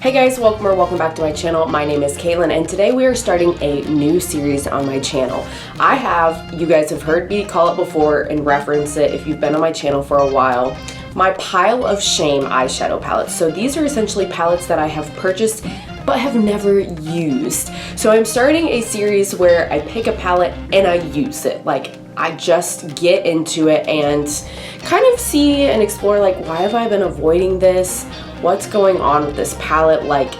Hey guys, welcome back to my channel. My name is Caitlin and today we are starting a new series on my channel. You guys have heard me call it before and reference it if you've been on my channel for a while, my pile of shame eyeshadow palettes. So these are essentially palettes that I have purchased but have never used. So I'm starting a series where I pick a palette and I use it. Like, I just get into it and kind of see and explore, like, why have I been avoiding this? What's going on with this palette? Like,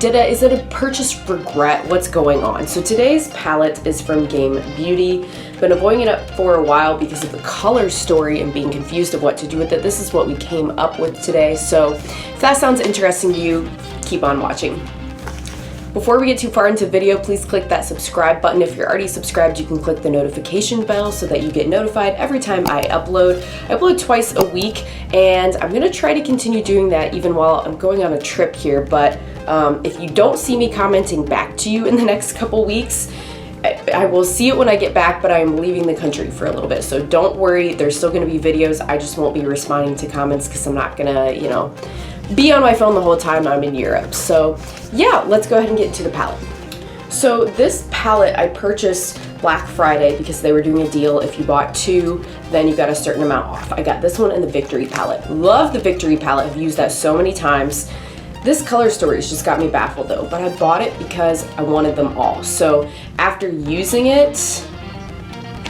is it a purchase regret? What's going on? So today's palette is from Game Beauty. Been avoiding it for a while because of the color story and being confused of what to do with it. This is what we came up with today. So if that sounds interesting to you, keep on watching. Before we get too far into the video, please click that subscribe button. If you're already subscribed, you can click the notification bell so that you get notified every time I upload. I upload twice a week, and I'm gonna try to continue doing that even while I'm going on a trip here. But if you don't see me commenting back to you in the next couple weeks, I will see it when I get back, but I'm leaving the country for a little bit. So don't worry, there's still gonna be videos. I just won't be responding to comments because I'm not gonna, be on my phone the whole time I'm in Europe. So yeah, let's go ahead and get into the palette. So this palette I purchased Black Friday because they were doing a deal. If you bought two, then you got a certain amount off. I got this one and the Victory palette. Love the Victory palette. I've used that so many times. This color story has just got me baffled though, but I bought it because I wanted them all. So after using it,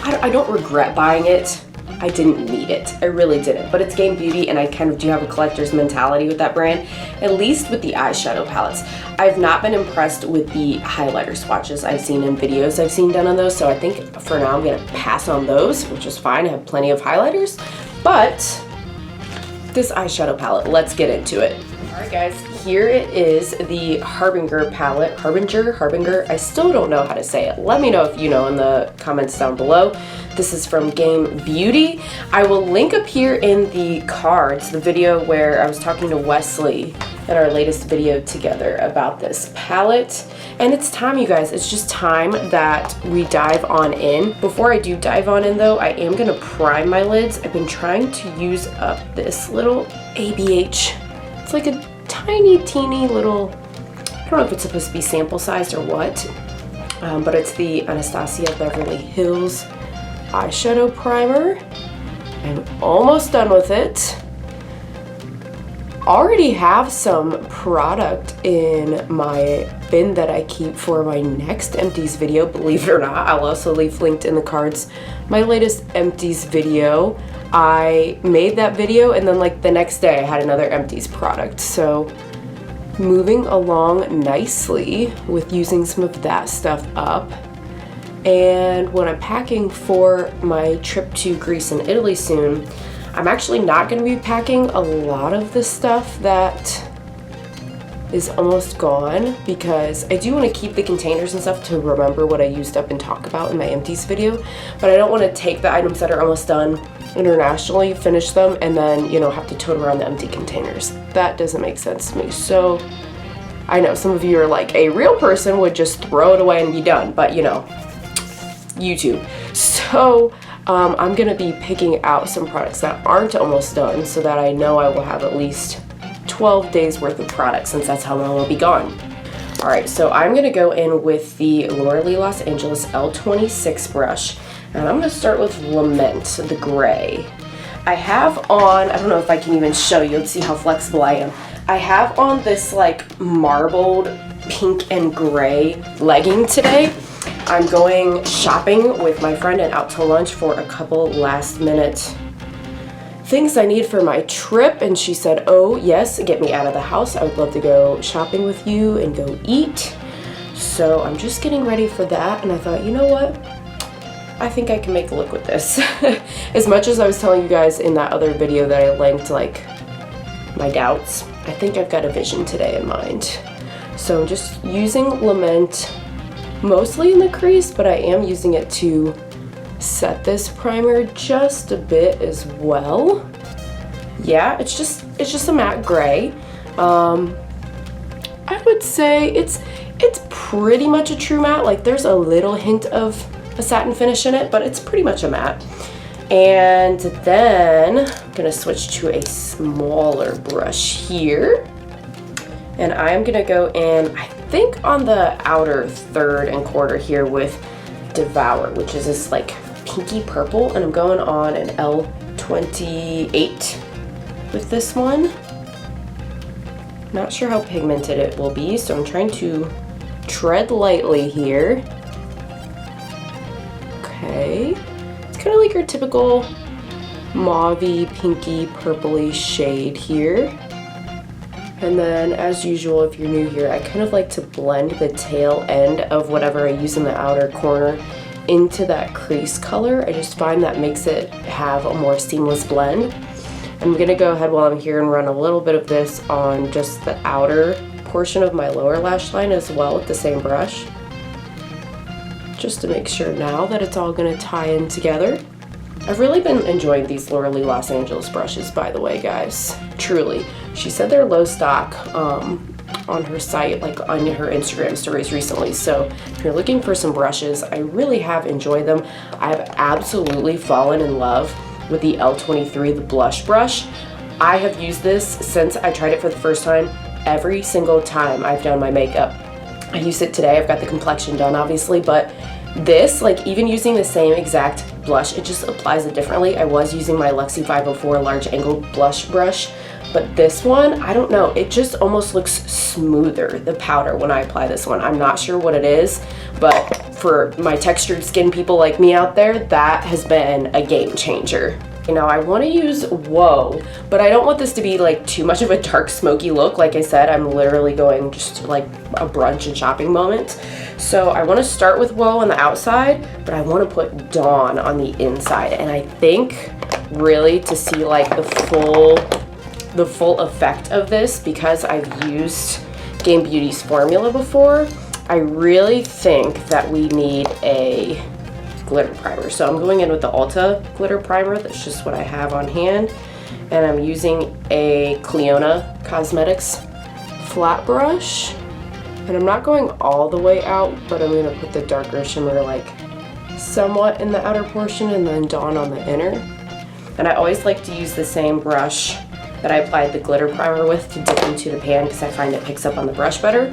I don't regret buying it. I didn't need it. I really didn't. But it's Game Beauty and I kind of do have a collector's mentality with that brand, at least with the eyeshadow palettes. I've not been impressed with the highlighter swatches I've seen in videos I've seen done on those, so I think for now I'm gonna pass on those, which is fine. I have plenty of highlighters. But this eyeshadow palette, let's get into it. Alright guys, here it is, the Harbinger palette. Harbinger, I still don't know how to say it. Let me know if you know in the comments down below. This is from Game Beauty. I will link up here in the cards the video where I was talking to Wesley in our latest video together about this palette. And it's time, you guys, it's just time that we dive on in. Before I do dive on in though, I am gonna prime my lids. I've been trying to use up this little ABH. It's like a tiny, teeny little, I don't know if it's supposed to be sample sized or what, but it's the Anastasia Beverly Hills eyeshadow primer. I'm almost done with it. Already have some product in my bin that I keep for my next empties video, believe it or not. I'll also leave linked in the cards my latest empties video. I made that video and then like the next day I had another empties product. So moving along nicely with using some of that stuff up. And when I'm packing for my trip to Greece and Italy soon, I'm actually not going to be packing a lot of the stuff that is almost gone because I do want to keep the containers and stuff to remember what I used up and talk about in my empties video, but I don't want to take the items that are almost done internationally, finish them, and then, have to tote around the empty containers. That doesn't make sense to me. So I know some of you are like, a real person would just throw it away and be done, but YouTube. So I'm gonna be picking out some products that aren't almost done so that I know I will have at least 12 days worth of products since that's how long I'll be gone. Alright, so I'm gonna go in with the Laura Lee Los Angeles L26 brush, and I'm gonna start with Lament, the gray. I have on, I don't know if I can even show you, let's see how flexible I am. I have on this like marbled pink and gray legging today. I'm going shopping with my friend and out to lunch for a couple last minute things I need for my trip, and she said, oh yes, get me out of the house. I would love to go shopping with you and go eat. So I'm just getting ready for that, and I thought, you know what? I think I can make a look with this. As much as I was telling you guys in that other video that I linked, like, my doubts, I think I've got a vision today in mind. So I'm just using Lament mostly in the crease, but I am using it to set this primer just a bit as well. Yeah, it's just a matte gray. I would say it's pretty much a true matte. Like, there's a little hint of a satin finish in it, but it's pretty much a matte. And then I'm gonna switch to a smaller brush here. And I'm gonna go in, I think on the outer third and quarter here with Devour, which is this like pinky purple, and I'm going on an L28 with this one. Not sure how pigmented it will be, so I'm trying to tread lightly here. Okay, it's kind of like your typical mauvey, pinky, purpley shade here. And then, as usual, if you're new here, I kind of like to blend the tail end of whatever I use in the outer corner into that crease color. I just find that makes it have a more seamless blend. I'm gonna go ahead while I'm here and run a little bit of this on just the outer portion of my lower lash line as well with the same brush, just to make sure now that it's all gonna tie in together. I've really been enjoying these Lorelei Los Angeles brushes, by the way, guys. Truly. She said they're low stock on her site, like on her Instagram stories recently. So if you're looking for some brushes, I really have enjoyed them. I've absolutely fallen in love with the L23, the blush brush. I have used this since I tried it for the first time. Every single time I've done my makeup, I use it today. I've got the complexion done, obviously, but this, like even using the same exact blush, it just applies it differently. I was using my Luxie 504 large angle blush brush, but this one, I don't know, it just almost looks smoother, the powder, when I apply this one. I'm not sure what it is, but for my textured skin people like me out there, that has been a game changer. You know, I want to use Whoa, but I don't want this to be like too much of a dark smoky look. Like I said, I'm literally going just like a brunch and shopping moment. So I want to start with Whoa on the outside, but I want to put Dawn on the inside. And I think really to see like the full effect of this, because I've used Game Beauty's formula before, I really think that we need a glitter primer. So I'm going in with the Ulta glitter primer. That's just what I have on hand. And I'm using a Cliona Cosmetics flat brush. And I'm not going all the way out, but I'm gonna put the darker shimmer like somewhat in the outer portion and then Dawn on the inner. And I always like to use the same brush that I applied the glitter primer with to dip into the pan because I find it picks up on the brush better.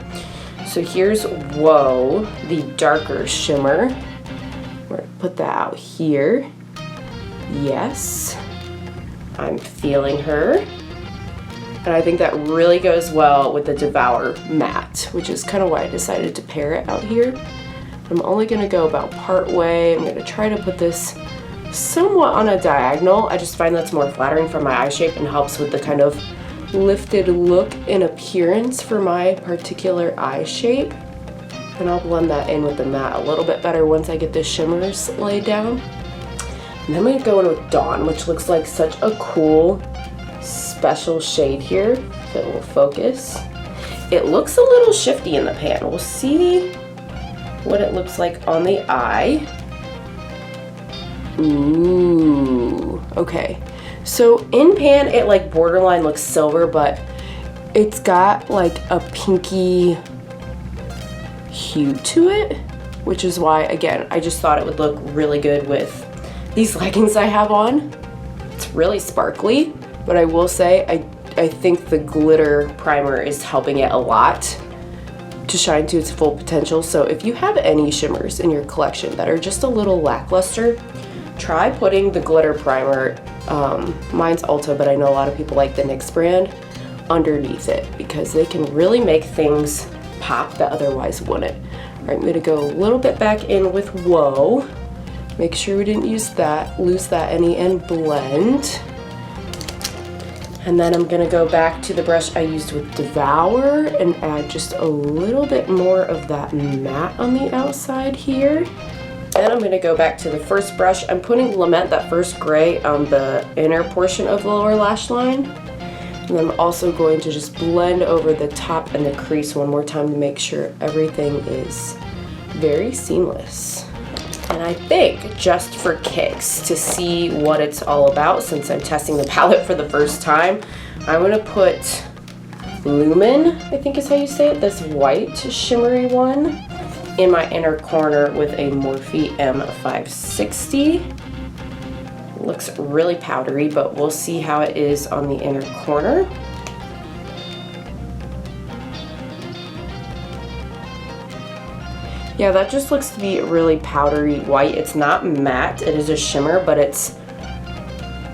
So here's Whoa, the darker shimmer. We're gonna put that out here. Yes, I'm feeling her. And I think that really goes well with the Devour matte, which is kind of why I decided to pair it out here. I'm only gonna go about part way. I'm gonna try to put this somewhat on a diagonal. I just find that's more flattering for my eye shape and helps with the kind of lifted look and appearance for my particular eye shape. And I'll blend that in with the matte a little bit better once I get the shimmers laid down. And then I'm gonna go in with Dawn, which looks like such a cool, special shade here that will focus. It looks a little shifty in the pan. We'll see what it looks like on the eye. Ooh, okay. So in pan, it like borderline looks silver, but it's got like a pinky hue to it, which is why, again, I just thought it would look really good with these leggings I have on. It's really sparkly, but I will say I think the glitter primer is helping it a lot to shine to its full potential. So if you have any shimmers in your collection that are just a little lackluster, try putting the glitter primer, mine's Ulta, but I know a lot of people like the NYX brand, underneath it, because they can really make things pop that otherwise wouldn't. All right, I'm gonna go a little bit back in with Whoa. Make sure we didn't lose that any, and blend. And then I'm gonna go back to the brush I used with Devour and add just a little bit more of that matte on the outside here. Then I'm gonna go back to the first brush. I'm putting Lament, that first gray, on the inner portion of the lower lash line. And then I'm also going to just blend over the top and the crease one more time to make sure everything is very seamless. And I think, just for kicks, to see what it's all about, since I'm testing the palette for the first time, I'm gonna put Lumen, I think is how you say it, this white shimmery one, in my inner corner with a Morphe M560. Looks really powdery, but we'll see how it is on the inner corner. Yeah, that just looks to be really powdery white. It's not matte, it is a shimmer, but it's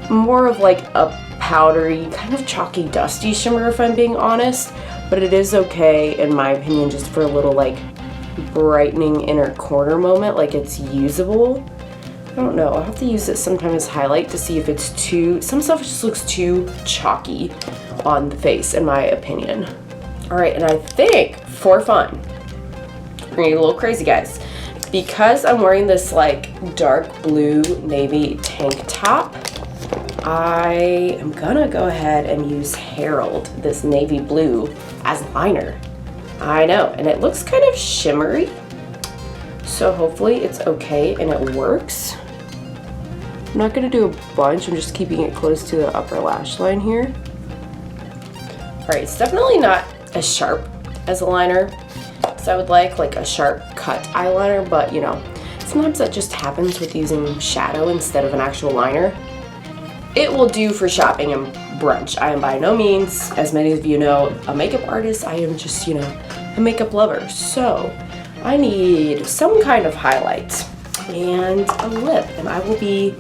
more of like a powdery, kind of chalky, dusty shimmer if I'm being honest. But it is okay, in my opinion, just for a little like brightening inner corner moment, like it's usable. I don't know, I'll have to use it sometime as highlight to see if it's too, some stuff just looks too chalky on the face in my opinion. All right, and I think for fun, we're gonna get a little crazy, guys. Because I'm wearing this like dark blue navy tank top, I am gonna go ahead and use Herald, this navy blue, as liner. I know, and it looks kind of shimmery, so hopefully it's okay and it works. I'm not gonna do a bunch, I'm just keeping it close to the upper lash line here. All right, it's definitely not as sharp as a liner, so I would like a sharp cut eyeliner, but you know, sometimes that just happens with using shadow instead of an actual liner. It will do for shopping and brunch. I am by no means, as many of you know, a makeup artist. I am just, you know, a makeup lover. So I need some kind of highlight and a lip, and I will be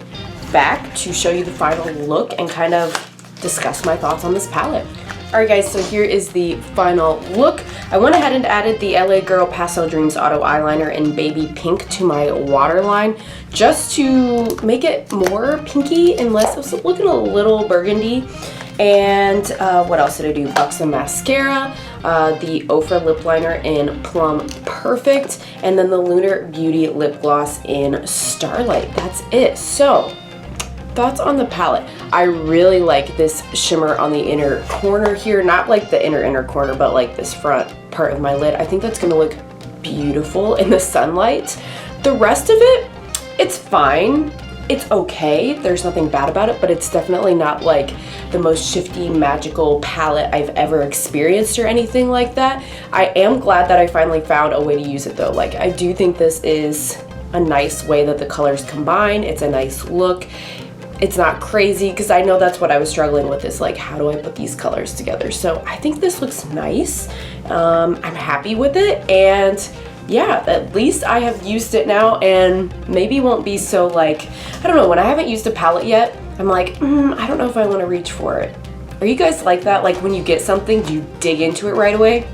back to show you the final look and kind of discuss my thoughts on this palette. Alright guys, so here is the final look. I went ahead and added the LA Girl Pastel Dreams Auto Eyeliner in Baby Pink to my waterline just to make it more pinky and less, it was looking a little burgundy. And what else did I do? Buxom Mascara, the Ofra lip liner in Plum Perfect, and then the Lunar Beauty lip gloss in Starlight. That's it. So thoughts on the palette. I really like this shimmer on the inner corner here, not like the inner corner, but like this front part of my lid. I think that's gonna look beautiful in the sunlight. The rest of it, it's fine. It's okay, there's nothing bad about it, but it's definitely not like the most shifty, magical palette I've ever experienced or anything like that. I am glad that I finally found a way to use it though. Like, I do think this is a nice way that the colors combine. It's a nice look. It's not crazy, because I know that's what I was struggling with, is like, how do I put these colors together? So I think this looks nice. I'm happy with it, and yeah, at least I have used it now and maybe won't be so like, I don't know, when I haven't used a palette yet, I'm like, I don't know if I want to reach for it. Are you guys like that? Like when you get something, do you dig into it right away?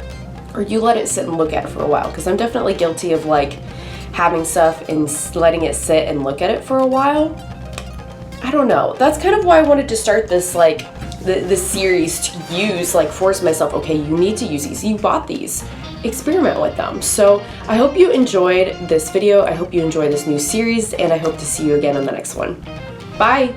Or you let it sit and look at it for a while? Because I'm definitely guilty of like having stuff and letting it sit and look at it for a while. I don't know. That's kind of why I wanted to start this like the series, to use, like force myself, okay, you need to use these. You bought these. Experiment with them. So I hope you enjoyed this video. I hope you enjoy this new series, and I hope to see you again in the next one. Bye!